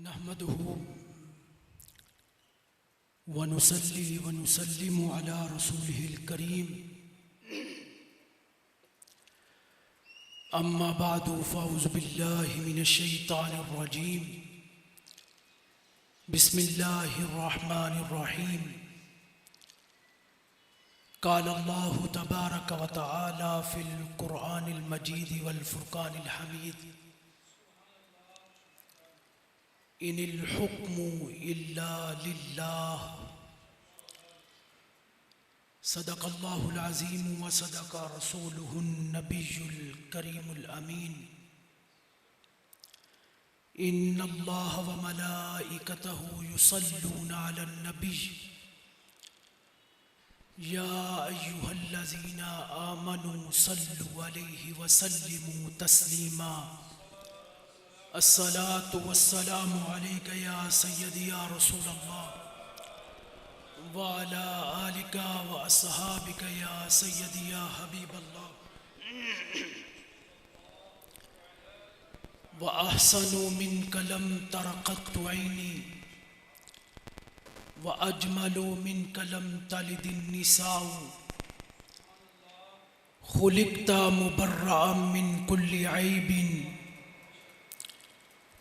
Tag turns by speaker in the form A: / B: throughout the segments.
A: نحمده ونصلي ونسلم على رسوله الكريم أما بعد فأعوذ بالله من الشيطان الرجيم بسم الله الرحمن الرحيم قال الله تبارك وتعالى في القرآن المجيد والفرقان الحميد إن الحكم إلا لله صدق الله العظيم وصدق رسوله النبي الكريم الأمين إن الله وملائكته يصلون على النبي يا أيها الذين آمنوا صلوا عليه وسلموا تسليما الصلاة والسلام عليك يا سيدي يا رسول الله وعلى آلك وأصحابك يا سيدي يا حبيب الله وأحسن منك لم تر قط عيني وأجمل منك لم تلد النساء خلقت مبرأ من كل عيب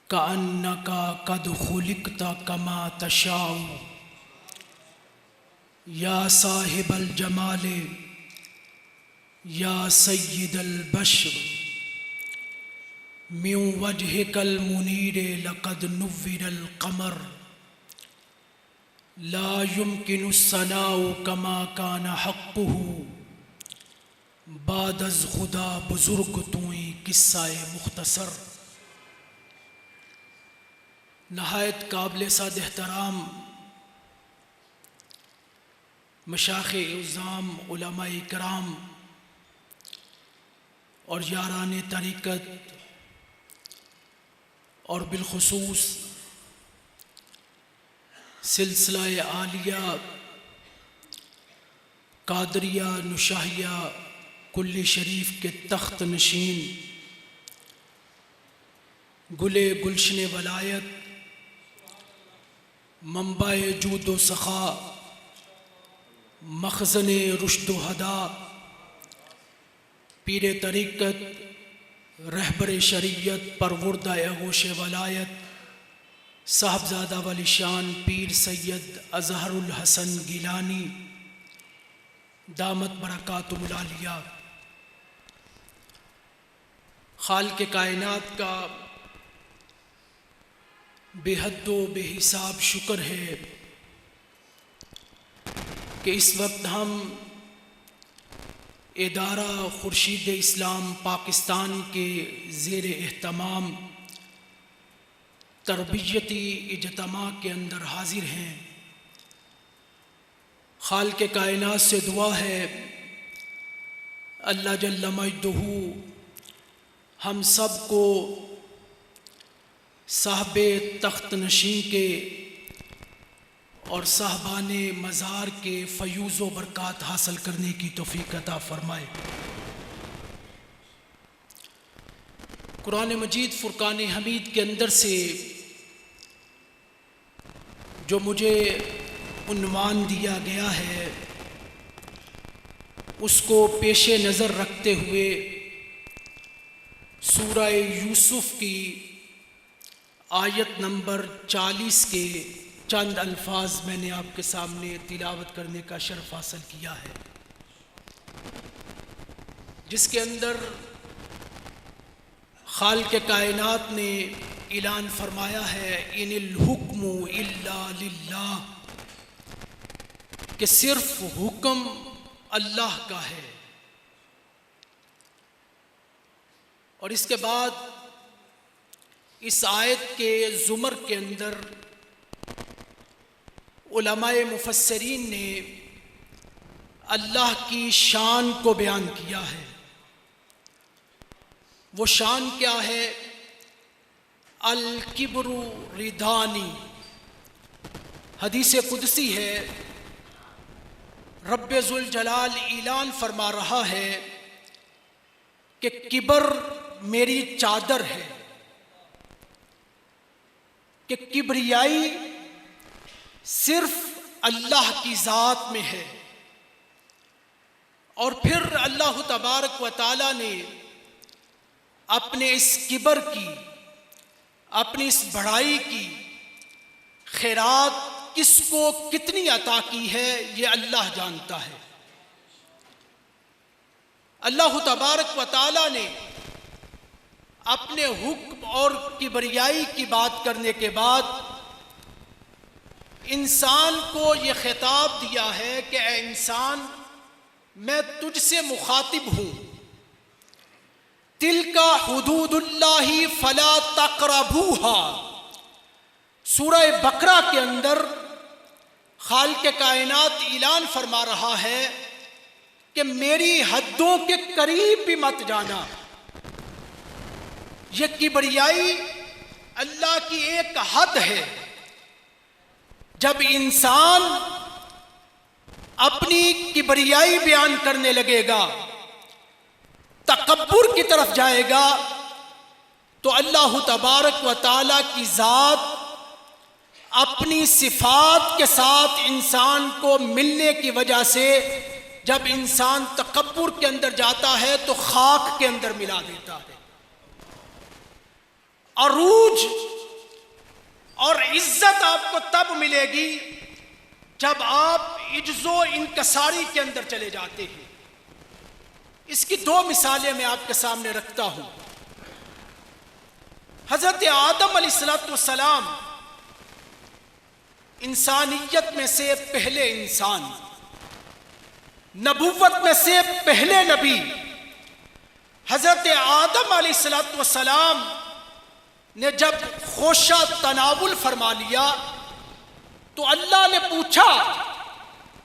A: كأنك قد خلقت كما تشاء يا صاحب الجمال يا سيد البشر من وجهك المنير لقد نور القمر لا يمكن الثناء كما كان حقه بعد از خدا بزرگ توئیں قصہ مختصر. نہایت قابل صد احترام مشائخ اعظام علماء کرام اور یاران طریقت اور بالخصوص سلسلہ عالیہ قادریہ نشاہیہ کلی شریف کے تخت نشین گلے گلشن ولایت منبع جود و سخا مخزن رشد و ہدا پیر طریقت رہبر شریعت پروردہ اغوش ولایت صاحبزادہ ولی شان پیر سید اظہر الحسن گیلانی دامت برکاتہم العالیہ. خالق کائنات کا بے حد و بے حساب شکر ہے کہ اس وقت ہم ادارہ خورشید اسلام پاکستان کے زیر اہتمام تربیتی اجتماع کے اندر حاضر ہیں. خالق کائنات سے دعا ہے اللہ جل مجدہ ہم سب کو صاحب تخت نشین کے اور صاحبان مزار کے فیوز و برکات حاصل کرنے کی توفیق عطا فرمائے. قرآن مجید فرقان حمید کے اندر سے جو مجھے عنوان دیا گیا ہے اس کو پیش نظر رکھتے ہوئے سورہ یوسف کی آیت نمبر 40 کے چند الفاظ میں نے آپ کے سامنے تلاوت کرنے کا شرف حاصل کیا ہے، جس کے اندر خالق کائنات نے اعلان فرمایا ہے ان الحکم الا للہ، کہ صرف حکم اللہ کا ہے. اور اس کے بعد اس آیت کے زمر کے اندر علماء مفسرین نے اللہ کی شان کو بیان کیا ہے. وہ شان کیا ہے؟ الکبر ردانی. حدیث قدسی ہے، رب ذوالجلال اعلان فرما رہا ہے کہ کبر میری چادر ہے. کہ کبریائی صرف اللہ کی ذات میں ہے، اور پھر اللہ تبارک و تعالی نے اپنے اس کبر کی، اپنی اس بڑائی کی خیرات کس کو کتنی عطا کی ہے یہ اللہ جانتا ہے۔ اللہ تبارک و تعالی نے اپنے حکم اور کبریائی کی بات کرنے کے بعد انسان کو یہ خطاب دیا ہے کہ اے انسان، میں تجھ سے مخاطب ہوں، تلک حدود اللہ فلا تقربوها۔ سورہ بقرہ کے اندر خالق کائنات اعلان فرما رہا ہے کہ میری حدوں کے قریب بھی مت جانا۔ یہ کبریائی اللہ کی ایک حد ہے۔ جب انسان اپنی کبریائی بیان کرنے لگے گا، تکبر کی طرف جائے گا، تو اللہ تبارک و تعالی کی ذات اپنی صفات کے ساتھ انسان کو ملنے کی وجہ سے جب انسان تکبر کے اندر جاتا ہے تو خاک کے اندر ملا دیتا ہے۔ عروج اور عزت آپ کو تب ملے گی جب آپ عجز و انکساری کے اندر چلے جاتے ہیں۔ اس کی دو مثالیں میں آپ کے سامنے رکھتا ہوں۔ حضرت آدم علیہ السلام انسانیت میں سے پہلے انسان، نبوت میں سے پہلے نبی، حضرت آدم علیہ السلام نے جب خوشہ تناول فرما لیا تو اللہ نے پوچھا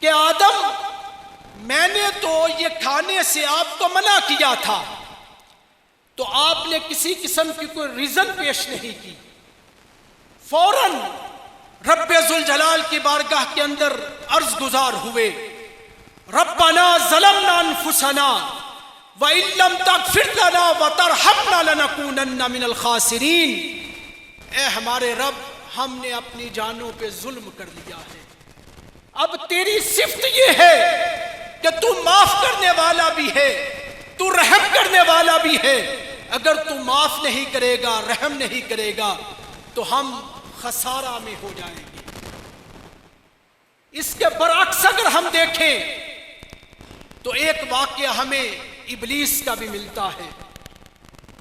A: کہ آدم، میں نے تو یہ کھانے سے آپ کو منع کیا تھا، تو آپ نے کسی قسم کی کوئی ریزن پیش نہیں کی۔ فوراً رب ذوالجلال کی بارگاہ کے اندر عرض گزار ہوئے، ربنا ظلمنا انفسنا وَإِن لَّمْ تَغْفِرْ لَنَا وَتَرْحَمْنَا لَنَكُونَنَّ مِنَ الْخَاسِرِينَ۔ اے ہمارے رب، ہم نے اپنی جانوں پہ ظلم کر لیا ہے، اب تیری صفت یہ ہے کہ تو معاف کرنے والا بھی ہے، تو رحم کرنے والا بھی ہے، اگر تو معاف نہیں کرے گا، رحم نہیں کرے گا تو ہم خسارہ میں ہو جائیں گے۔ اس کے برعکس اگر ہم دیکھیں تو ایک واقعہ ہمیں ابلیس کا بھی ملتا ہے،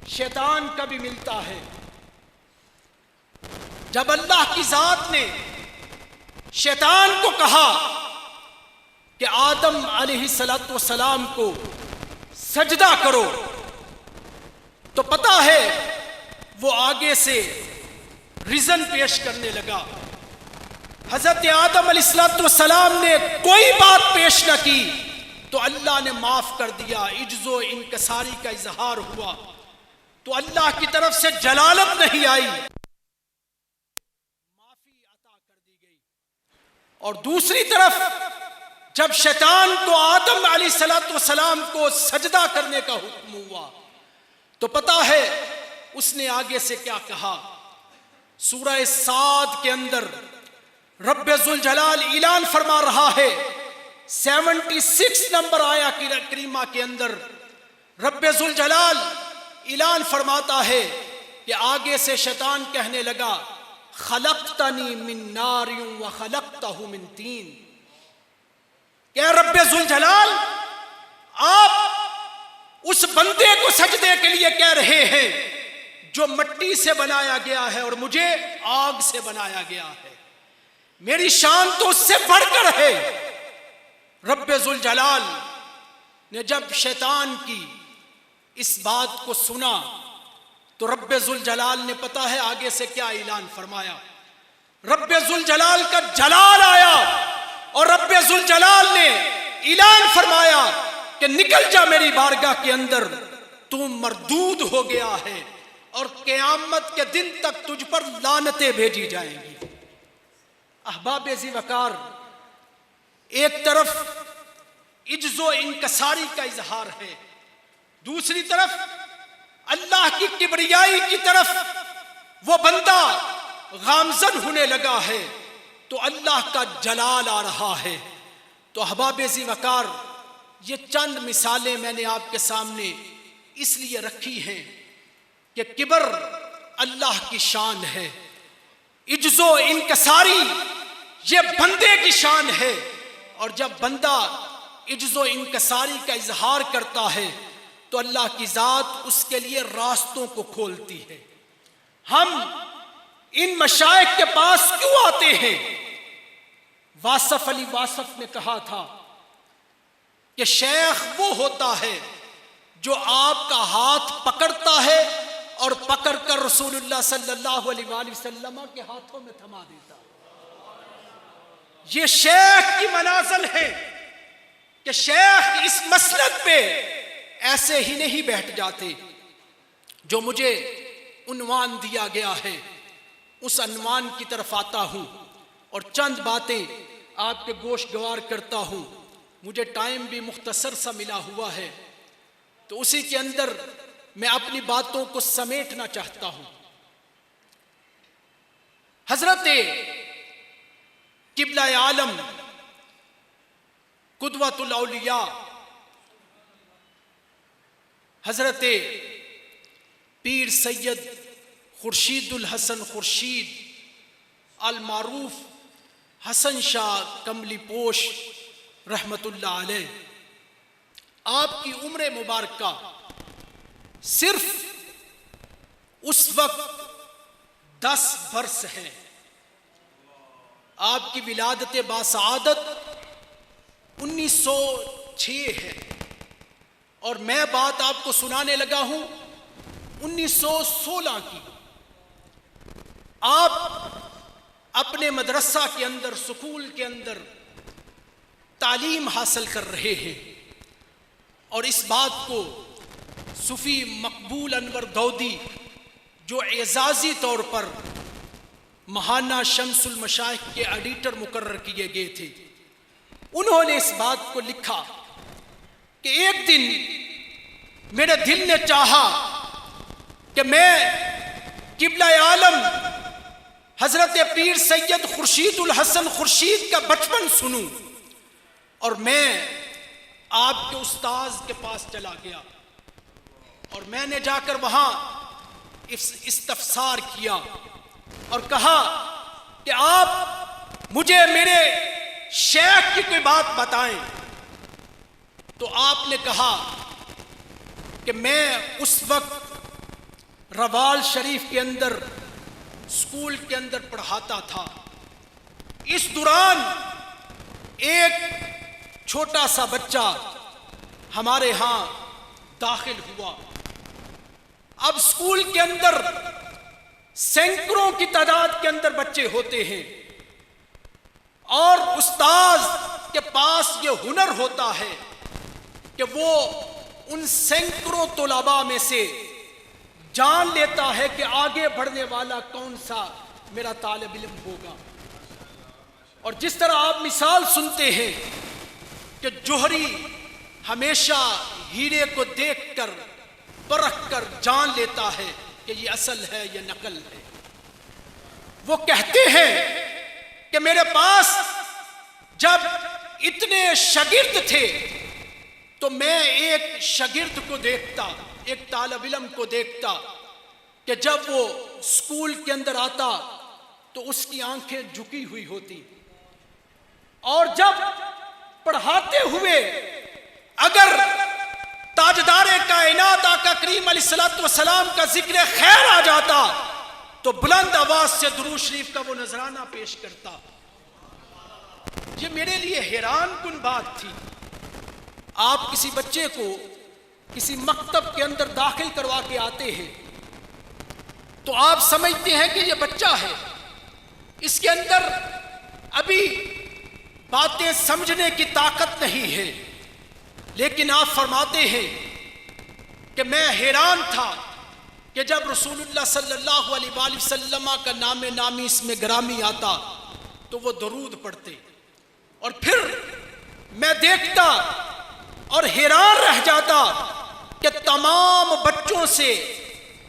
A: شیطان کا بھی ملتا ہے۔ جب اللہ کی ذات نے شیطان کو کہا کہ آدم علیہ السلام کو سجدہ کرو، تو پتہ ہے وہ آگے سے ریزن پیش کرنے لگا۔ حضرت آدم علیہ السلام نے کوئی بات پیش نہ کی تو اللہ نے معاف کر دیا، عجز و انکساری کا اظہار ہوا، تو اللہ کی طرف سے جلالت نہیں آئی، معافی عطا کر دی گئی۔ اور دوسری طرف جب شیطان کو آدم علیہ السلام کو سجدہ کرنے کا حکم ہوا تو پتہ ہے اس نے آگے سے کیا کہا۔ سورہ صاد کے اندر رب ذوالجلال اعلان فرما رہا ہے، 76 نمبر آیا کریمہ کے اندر رب ذوالجلال اعلان فرماتا ہے کہ آگے سے شیطان کہنے لگا، خلقتنی من نار وخلقتہ من طین۔ کہ رب ذوالجلال، آپ اس بندے کو سجدے کے لیے کہہ رہے ہیں جو مٹی سے بنایا گیا ہے اور مجھے آگ سے بنایا گیا ہے، میری شان تو اس سے بڑھ کر ہے۔ رب ذوالجلال نے جب شیطان کی اس بات کو سنا تو رب ذوالجلال نے پتہ ہے آگے سے کیا اعلان فرمایا۔ رب ذوالجلال کا جلال آیا اور رب ذوالجلال نے اعلان فرمایا کہ نکل جا میری بارگاہ کے اندر، تو مردود ہو گیا ہے اور قیامت کے دن تک تجھ پر لعنتیں بھیجی جائیں گی۔ احباب ذی وقار، ایک طرف عجز و انکساری کا اظہار ہے، دوسری طرف اللہ کی کبریائی کی طرف وہ بندہ گامزن ہونے لگا ہے تو اللہ کا جلال آ رہا ہے۔ تو احباب ذی وقار، یہ چند مثالیں میں نے آپ کے سامنے اس لیے رکھی ہیں کہ کبر اللہ کی شان ہے، عجز و انکساری یہ بندے کی شان ہے، اور جب بندہ عجز و انکساری کا اظہار کرتا ہے تو اللہ کی ذات اس کے لیے راستوں کو کھولتی ہے۔ ہم ان مشائخ کے پاس کیوں آتے ہیں؟ واصف علی واصف نے کہا تھا کہ شیخ وہ ہوتا ہے جو آپ کا ہاتھ پکڑتا ہے اور پکڑ کر رسول اللہ صلی اللہ علیہ وآلہ وسلم کے ہاتھوں میں تھما دیتا ہے۔ یہ شیخ کی منازل ہے کہ شیخ اس مسلک پہ ایسے ہی نہیں بیٹھ جاتے۔ جو مجھے عنوان دیا گیا ہے اس عنوان کی طرف آتا ہوں اور چند باتیں آپ کے گوش گوار کرتا ہوں۔ مجھے ٹائم بھی مختصر سا ملا ہوا ہے تو اسی کے اندر میں اپنی باتوں کو سمیٹنا چاہتا ہوں۔ حضرت قبلہ عالم قدوۃ الاولیاء حضرت پیر سید خورشید الحسن خورشید المعروف حسن شاہ کملی پوش رحمت اللہ علیہ، آپ کی عمر مبارکہ صرف اس وقت 10 برس ہے۔ آپ کی ولادت باسعادت 1906 ہے اور میں بات آپ کو سنانے لگا ہوں 1916 کی۔ آپ اپنے مدرسہ کے اندر، سکول کے اندر تعلیم حاصل کر رہے ہیں، اور اس بات کو صوفی مقبول انور دودی جو اعزازی طور پر ماہانہ شمس المشائخ کے ایڈیٹر مقرر کیے گئے تھے، انہوں نے اس بات کو لکھا کہ ایک دن میرے دل نے چاہا کہ میں قبلہ عالم حضرت پیر سید خورشید الحسن خورشید کا بچپن سنوں، اور میں آپ کے استاذ کے پاس چلا گیا اور میں نے جا کر وہاں استفسار کیا اور کہا کہ آپ مجھے میرے شیخ کی کوئی بات بتائیں۔ تو آپ نے کہا کہ میں اس وقت روال شریف کے اندر اسکول کے اندر پڑھاتا تھا، اس دوران ایک چھوٹا سا بچہ ہمارے ہاں داخل ہوا۔ اب اسکول کے اندر سینکڑوں کی تعداد کے اندر بچے ہوتے ہیں اور استاذ کے پاس یہ ہنر ہوتا ہے کہ وہ ان سینکڑوں طلباء میں سے جان لیتا ہے کہ آگے بڑھنے والا کون سا میرا طالب علم ہوگا۔ اور جس طرح آپ مثال سنتے ہیں کہ جوہری ہمیشہ ہیرے کو دیکھ کر پرکھ کر جان لیتا ہے کہ یہ اصل ہے یا نقل ہے، وہ کہتے ہیں کہ میرے پاس جب اتنے شاگرد تھے تو میں ایک شاگرد کو دیکھتا، ایک طالب علم کو دیکھتا کہ جب وہ اسکول کے اندر آتا تو اس کی آنکھیں جھکی ہوئی ہوتی، اور جب پڑھاتے ہوئے اگر تاجدار کائنات آقا کریم علیہ السلام کا ذکر خیر آ جاتا تو بلند آواز سے درود شریف کا وہ نذرانہ پیش کرتا۔ یہ میرے لیے حیران کن بات تھی۔ آپ کسی بچے کو کسی مکتب کے اندر داخل کروا کے آتے ہیں تو آپ سمجھتے ہیں کہ یہ بچہ ہے، اس کے اندر ابھی باتیں سمجھنے کی طاقت نہیں ہے، لیکن آپ فرماتے ہیں کہ میں حیران تھا کہ جب رسول اللہ صلی اللہ علیہ وآلہ وسلم کا نام نامی اس میں گرامی آتا تو وہ درود پڑھتے، اور پھر میں دیکھتا اور حیران رہ جاتا کہ تمام بچوں سے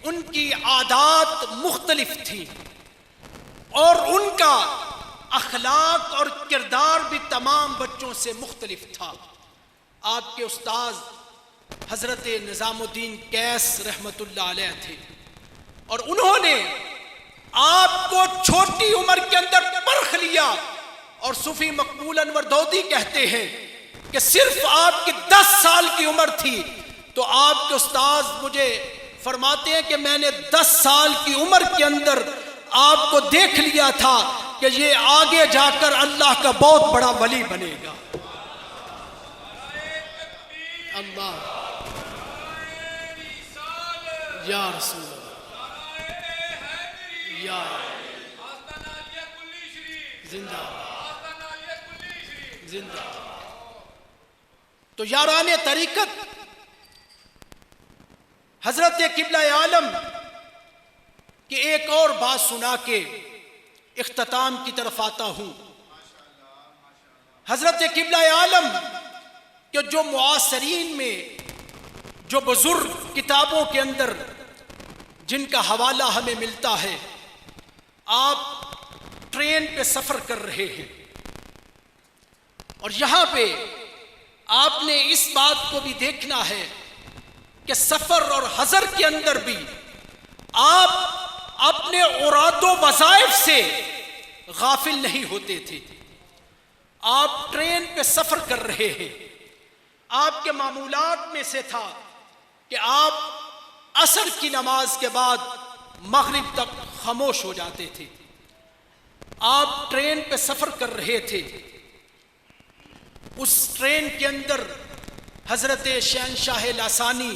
A: ان کی عادات مختلف تھی۔ اور ان کا اخلاق اور کردار بھی تمام بچوں سے مختلف تھا۔ آپ کے استاذ حضرت نظام الدین کیس رحمت اللہ علیہ تھے، اور انہوں نے آپ کو چھوٹی عمر کے اندر پرکھ لیا، اور صوفی مقبول انور دودی کہتے ہیں کہ صرف آپ کی 10 سال کی عمر تھی تو آپ کے استاذ مجھے فرماتے ہیں کہ میں نے 10 سال کی عمر کے اندر آپ کو دیکھ لیا تھا کہ یہ آگے جا کر اللہ کا بہت بڑا ولی بنے گا۔ اللہ یا رسول اللہ، یا زندہ زندہ۔ تو یاران طریقت، حضرت قبلہ عالم کی ایک اور بات سنا کے اختتام کی طرف آتا ہوں۔ حضرت قبلہ عالم کہ جو معاصرین میں جو بزرگ کتابوں کے اندر جن کا حوالہ ہمیں ملتا ہے، آپ ٹرین پہ سفر کر رہے ہیں، اور یہاں پہ آپ نے اس بات کو بھی دیکھنا ہے کہ سفر اور حضر کے اندر بھی آپ اپنے اوراد و وظائف سے غافل نہیں ہوتے تھے۔ آپ ٹرین پہ سفر کر رہے ہیں، آپ کے معمولات میں سے تھا کہ آپ عصر کی نماز کے بعد مغرب تک خاموش ہو جاتے تھے۔ آپ ٹرین پہ سفر کر رہے تھے، اس ٹرین کے اندر حضرت شہنشاہ لاسانی،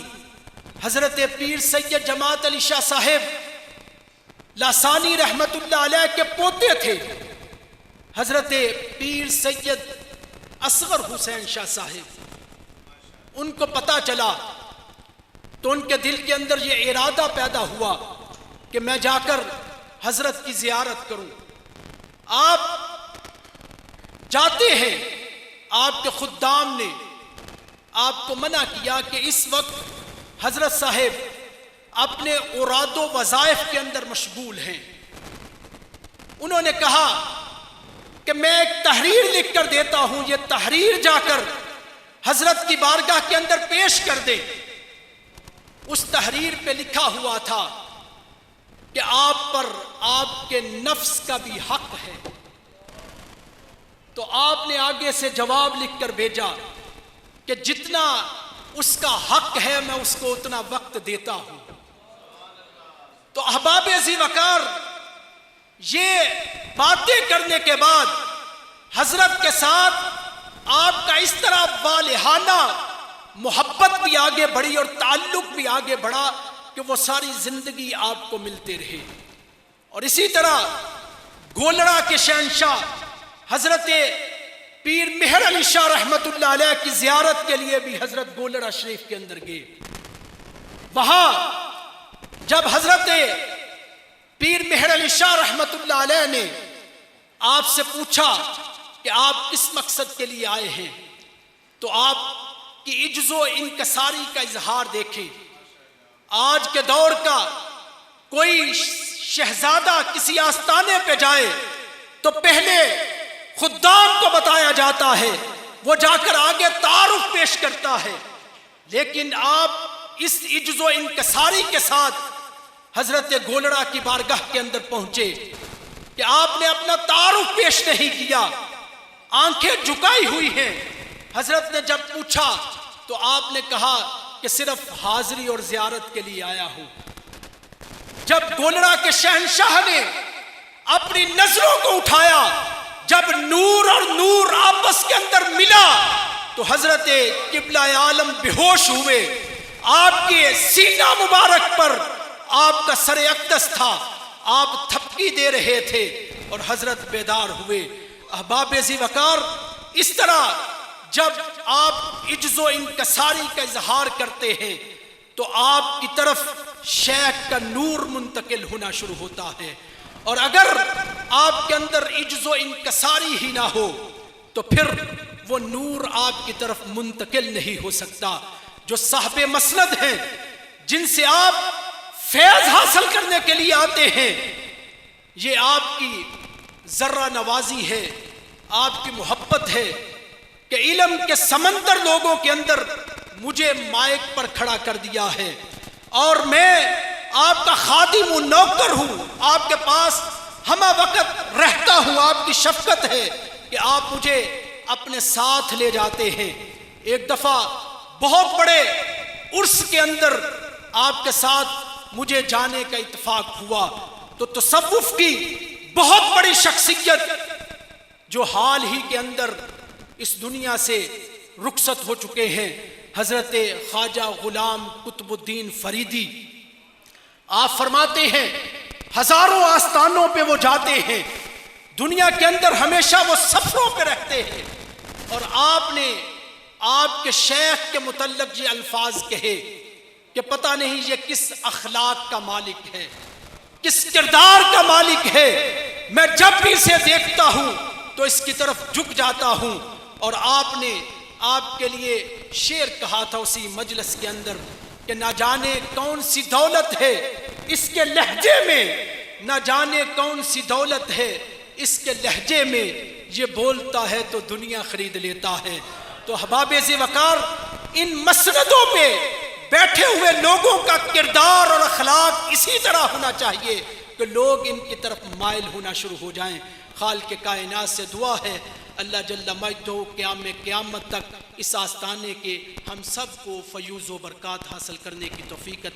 A: حضرت پیر سید جماعت علی شاہ صاحب لاسانی رحمت اللہ علیہ کے پوتے تھے، حضرت پیر سید اصغر حسین شاہ صاحب۔ ان کو پتہ چلا تو ان کے دل کے اندر یہ ارادہ پیدا ہوا کہ میں جا کر حضرت کی زیارت کروں۔ آپ جاتے ہیں، آپ کے خدام نے آپ کو منع کیا کہ اس وقت حضرت صاحب اپنے اوراد و وظائف کے اندر مشغول ہیں۔ انہوں نے کہا کہ میں ایک تحریر لکھ کر دیتا ہوں، یہ تحریر جا کر حضرت کی بارگاہ کے اندر پیش کر دے۔ اس تحریر پہ لکھا ہوا تھا کہ آپ پر آپ کے نفس کا بھی حق ہے۔ تو آپ نے آگے سے جواب لکھ کر بھیجا کہ جتنا اس کا حق ہے میں اس کو اتنا وقت دیتا ہوں۔ تو احباب عزی وقار، یہ باتیں کرنے کے بعد حضرت کے ساتھ آپ کا اس طرح والہانہ محبت بھی آگے بڑھی اور تعلق بھی آگے بڑھا کہ وہ ساری زندگی آپ کو ملتے رہے۔ اور اسی طرح گولڑا کے شہنشاہ حضرت پیر مہر علی شاہ رحمت اللہ علیہ کی زیارت کے لیے بھی حضرت گولڑا شریف کے اندر گئے۔ وہاں جب حضرت پیر مہر علی شاہ رحمت اللہ علیہ نے آپ سے پوچھا کہ آپ کس مقصد کے لیے آئے ہیں، تو آپ کی عجز و انکساری کا اظہار دیکھیں۔ آج کے دور کا کوئی شہزادہ کسی آستانے پہ جائے تو پہلے خدام کو بتایا جاتا ہے، وہ جا کر آگے تعارف پیش کرتا ہے، لیکن آپ اس عجز و انکساری کے ساتھ حضرت گولڑا کی بارگاہ کے اندر پہنچے کہ آپ نے اپنا تعارف پیش نہیں کیا، آنکھیں جھکائی ہوئی ہیں۔ حضرت نے جب پوچھا تو آپ نے کہا کہ صرف حاضری اور زیارت کے لیے آیا ہوں۔ جب گولڑا کے شہنشاہ نے اپنی نظروں کو اٹھایا، جب نور اور نور آپس کے اندر ملا تو حضرت قبلہ عالم بے ہوش ہوئے۔ آپ کے سینہ مبارک پر آپ کا سر اقدس تھا، آپ تھپکی دے رہے تھے اور حضرت بیدار ہوئے۔ احباب عزی وقار، اس طرح جب آپ عجز و انکساری کا اظہار کرتے ہیں تو آپ کی طرف شیخ کا نور منتقل ہونا شروع ہوتا ہے، اور اگر آپ کے اندر عجز و انکساری ہی نہ ہو تو پھر وہ نور آپ کی طرف منتقل نہیں ہو سکتا۔ جو صاحب مسند ہیں، جن سے آپ فیض حاصل کرنے کے لیے آتے ہیں، یہ آپ کی ذرہ نوازی ہے، آپ کی محبت ہے کہ علم کے سمندر لوگوں کے اندر مجھے مائک پر کھڑا کر دیا ہے، اور میں آپ کا خادم و نوکر ہوں، آپ کے پاس ہمہ وقت رہتا ہوں۔ آپ کی شفقت ہے کہ آپ مجھے اپنے ساتھ لے جاتے ہیں۔ ایک دفعہ بہت بڑے عرس کے اندر آپ کے ساتھ مجھے جانے کا اتفاق ہوا، تو تصوف کی بہت بڑی شخصیت جو حال ہی کے اندر اس دنیا سے رخصت ہو چکے ہیں، حضرت خواجہ غلام قطب الدین فریدی، آپ فرماتے ہیں ہزاروں آستانوں پہ وہ جاتے ہیں، دنیا کے اندر ہمیشہ وہ سفروں پہ رہتے ہیں، اور آپ نے آپ کے شیخ کے متعلق یہ الفاظ کہے کہ پتہ نہیں یہ کس اخلاق کا مالک ہے، کس کردار کا مالک ہے، میں جب بھی اسے دیکھتا ہوں تو اس کی طرف جھک جاتا ہوں۔ اور آپ نے آپ کے لیے شعر کہا تھا اسی مجلس کے اندر کہ نہ جانے کون سی دولت ہے اس کے لہجے میں، نہ جانے کون سی دولت ہے اس کے لہجے میں، یہ بولتا ہے تو دنیا خرید لیتا ہے۔ تو احباب ذی وقار، ان مسندوں پہ بیٹھے ہوئے لوگوں کا کردار اور اخلاق اسی طرح ہونا چاہیے کہ لوگ ان کی طرف مائل ہونا شروع ہو جائیں۔ خالق کائنات سے دعا ہے اللہ جل مجدہ قیامت تک اس آستانے کے ہم سب کو فیوز و برکات حاصل کرنے کی توفیق عطا